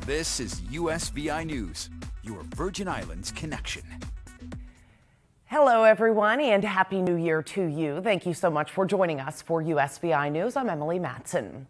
This is USVI News, your Virgin Islands connection. Hello, everyone, and Happy New Year to you. Thank you so much for joining us for USVI News. I'm Emily Matson.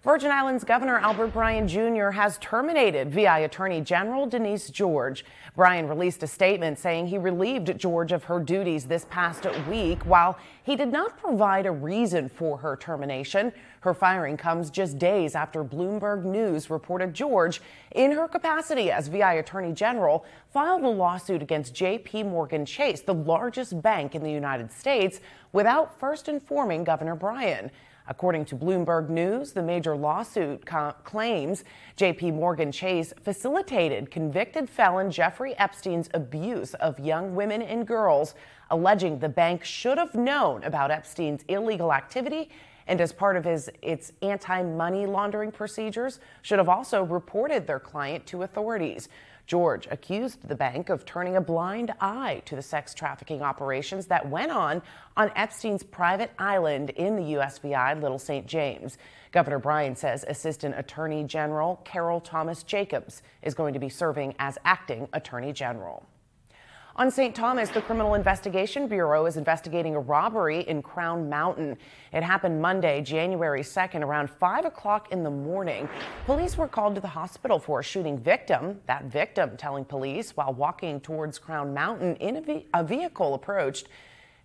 Virgin Islands Governor Albert Bryan Jr. has terminated VI Attorney General Denise George. Bryan released a statement saying he relieved George of her duties this past week. While he did not provide a reason for her termination, her firing comes just days after Bloomberg News reported George, in her capacity as VI Attorney General, filed a lawsuit against JP Morgan Chase, the largest bank in the United States, without first informing Governor Bryan. According to Bloomberg News, the major lawsuit claims JP Morgan Chase facilitated convicted felon Jeffrey Epstein's abuse of young women and girls, alleging the bank should have known about Epstein's illegal activity and, as part of its anti-money laundering procedures, should have also reported their client to authorities. George accused the bank of turning a blind eye to the sex trafficking operations that went on Epstein's private island in the USVI Little St. James. Governor Bryan says Assistant Attorney General Carol Thomas Jacobs is going to be serving as acting Attorney General. On St. Thomas, the Criminal Investigation Bureau is investigating a robbery in Crown Mountain. It happened Monday, January 2nd, around 5 o'clock in the morning. Police were called to the hospital for a shooting victim. That victim telling police while walking towards Crown Mountain in a vehicle approached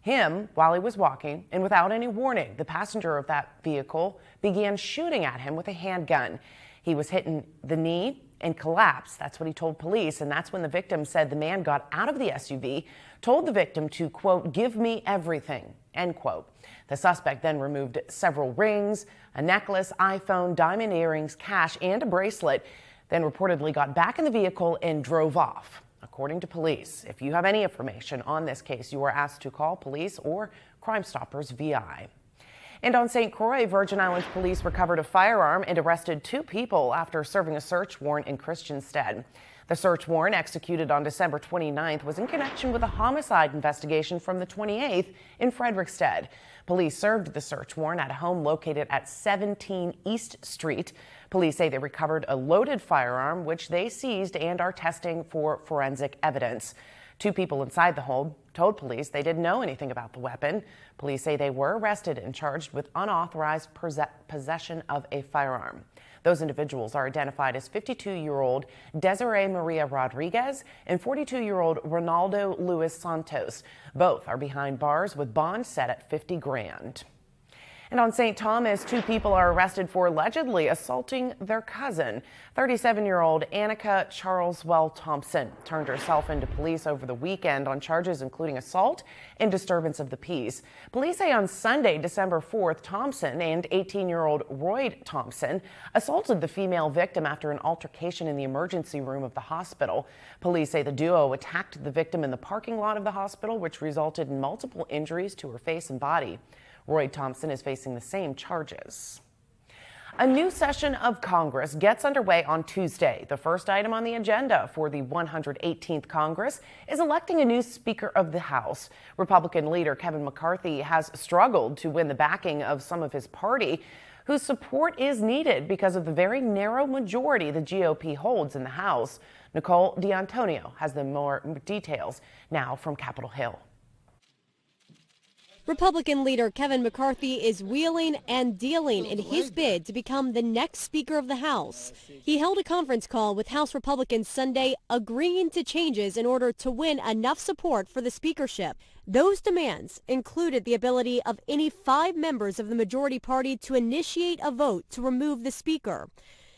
him while he was walking, and without any warning, the passenger of that vehicle began shooting at him with a handgun. He was hit in the knee and collapsed. That's what he told police. And that's when the victim said the man got out of the SUV, told the victim to, quote, "give me everything," end quote. The suspect then removed several rings, a necklace, iPhone, diamond earrings, cash, and a bracelet, then reportedly got back in the vehicle and drove off. According to police, if you have any information on this case, you are asked to call police or Crime Stoppers VI. And on St. Croix, Virgin Islands police recovered a firearm and arrested 2 people after serving a search warrant in Christiansted. The search warrant, executed on December 29th, was in connection with a homicide investigation from the 28th in Frederiksted. Police served the search warrant at a home located at 17 East Street. Police say they recovered a loaded firearm, which they seized and are testing for forensic evidence. 2 people inside the home told police they didn't know anything about the weapon. Police say they were arrested and charged with unauthorized possession of a firearm. Those individuals are identified as 52-year-old Desiree Maria Rodriguez and 42-year-old Ronaldo Luis Santos. Both are behind bars with bonds set at $50 grand. And on St. Thomas, 2 people are arrested for allegedly assaulting their cousin. 37-year-old Annika Charleswell Thompson turned herself into police over the weekend on charges including assault and disturbance of the peace. Police say on Sunday, December 4th, Thompson and 18-year-old Roy Thompson assaulted the female victim after an altercation in the emergency room of the hospital. Police say the duo attacked the victim in the parking lot of the hospital, which resulted in multiple injuries to her face and body. Roy Thompson is facing the same charges. A new session of Congress gets underway on Tuesday. The first item on the agenda for the 118th Congress is electing a new Speaker of the House. Republican leader Kevin McCarthy has struggled to win the backing of some of his party, whose support is needed because of the very narrow majority the GOP holds in the House. Nicole D'Antonio has the more details now from Capitol Hill. Republican leader Kevin McCarthy is wheeling and dealing in his bid to become the next Speaker of the House. He held a conference call with House Republicans Sunday, agreeing to changes in order to win enough support for the speakership. Those demands included the ability of any 5 members of the majority party to initiate a vote to remove the Speaker.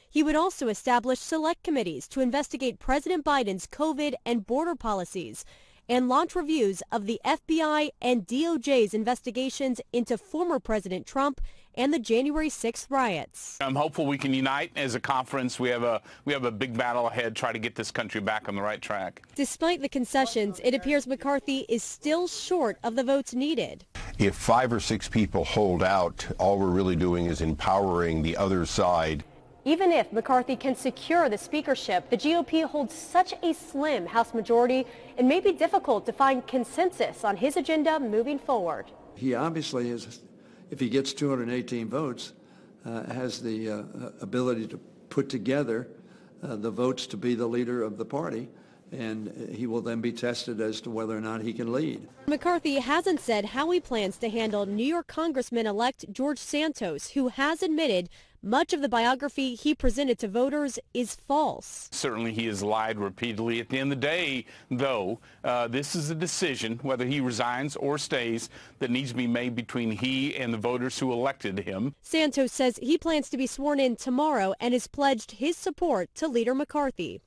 He would also establish select committees to investigate President Biden's COVID and border policies, and launch reviews of the FBI and DOJ's investigations into former President Trump and the January 6th riots. I'm hopeful we can unite as a conference. We have a big battle ahead, try to get this country back on the right track. Despite the concessions, it appears McCarthy is still short of the votes needed. If 5 or 6 people hold out, all we're really doing is empowering the other side. Even if McCarthy can secure the speakership, the GOP holds such a slim House majority it may be difficult to find consensus on his agenda moving forward. He obviously is, if he gets 218 votes, has the ability to put together the votes to be the leader of the party, and he will then be tested as to whether or not he can lead. McCarthy hasn't said how he plans to handle New York Congressman-elect George Santos, who has admitted much of the biography he presented to voters is false. Certainly he has lied repeatedly. At the end of the day, though, this is a decision, whether he resigns or stays, that needs to be made between he and the voters who elected him. Santos says he plans to be sworn in tomorrow and has pledged his support to Leader McCarthy.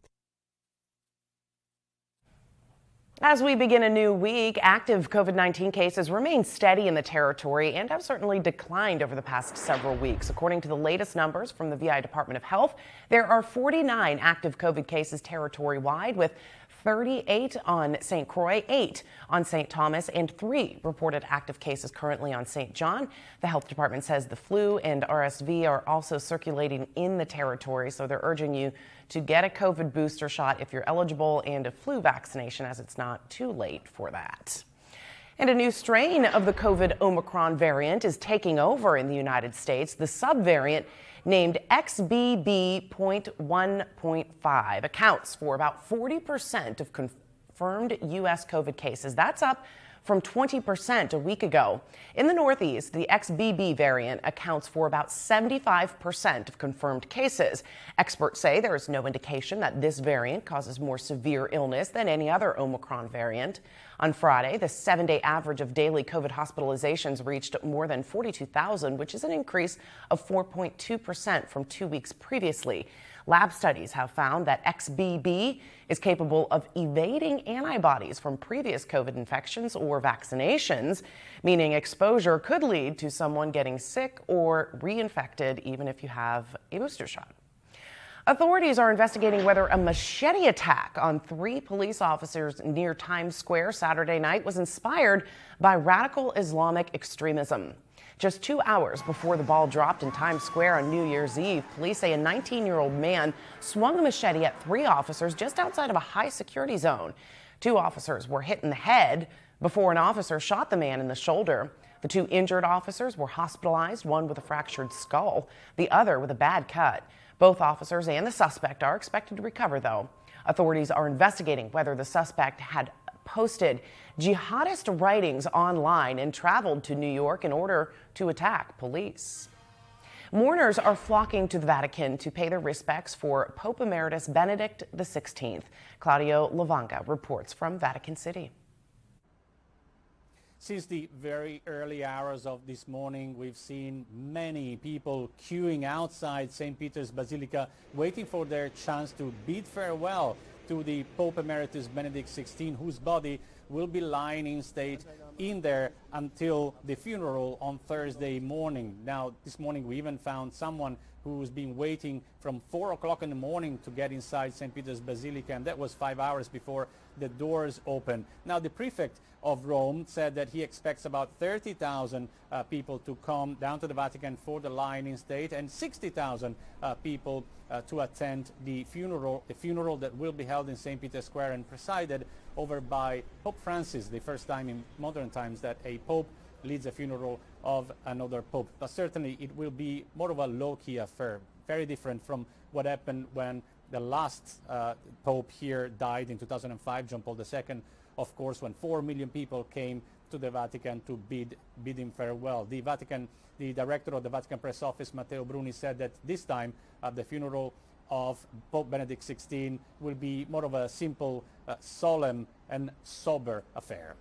As we begin a new week, active COVID-19 cases remain steady in the territory and have certainly declined over the past several weeks. According to the latest numbers from the VI Department of Health, there are 49 active COVID cases territory-wide, with 38 on St. Croix, 8 on St. Thomas, and 3 reported active cases currently on St. John. The health department says the flu and RSV are also circulating in the territory, so they're urging you to get a COVID booster shot if you're eligible, and a flu vaccination, as it's not too late for that. And a new strain of the COVID Omicron variant is taking over in the United States. The subvariant, named XBB.1.5, accounts for about 40% of confirmed U.S. COVID cases. That's up from 20% a week ago. In the Northeast, the XBB variant accounts for about 75% of confirmed cases. Experts say there is no indication that this variant causes more severe illness than any other Omicron variant. On Friday, the 7-day average of daily COVID hospitalizations reached more than 42,000, which is an increase of 4.2% from 2 weeks previously. Lab studies have found that XBB is capable of evading antibodies from previous COVID infections or vaccinations, meaning exposure could lead to someone getting sick or reinfected even if you have a booster shot. Authorities are investigating whether a machete attack on 3 police officers near Times Square Saturday night was inspired by radical Islamic extremism. Just 2 hours before the ball dropped in Times Square on New Year's Eve, police say a 19-year-old man swung a machete at 3 officers just outside of a high-security zone. 2 officers were hit in the head before an officer shot the man in the shoulder. The 2 injured officers were hospitalized, one with a fractured skull, the other with a bad cut. Both officers and the suspect are expected to recover, though. Authorities are investigating whether the suspect had posted jihadist writings online and traveled to New York in order to attack police. Mourners are flocking to the Vatican to pay their respects for Pope Emeritus Benedict XVI. Claudio Lavanga reports from Vatican City. Since the very early hours of this morning, we've seen many people queuing outside St. Peter's Basilica, waiting for their chance to bid farewell to the Pope Emeritus Benedict XVI, whose body will be lying in state in there until the funeral on Thursday morning. Now, this morning we even found someone who's been waiting from 4 o'clock in the morning to get inside St. Peter's Basilica, and that was 5 hours before the doors opened. Now, the prefect of Rome said that he expects about 30,000 people to come down to the Vatican for the lying in state, and 60,000 people to attend the funeral that will be held in St. Peter's Square and presided over by Pope Francis, the first time in modern times that a pope leads a funeral of another pope. But certainly it will be more of a low-key affair, very different from what happened when the last pope here died in 2005, John Paul II, of course, when 4 million people came to the Vatican to bid him farewell. The director of the Vatican Press Office, Matteo Bruni, said that this time the funeral of Pope Benedict XVI will be more of a simple, solemn and sober affair.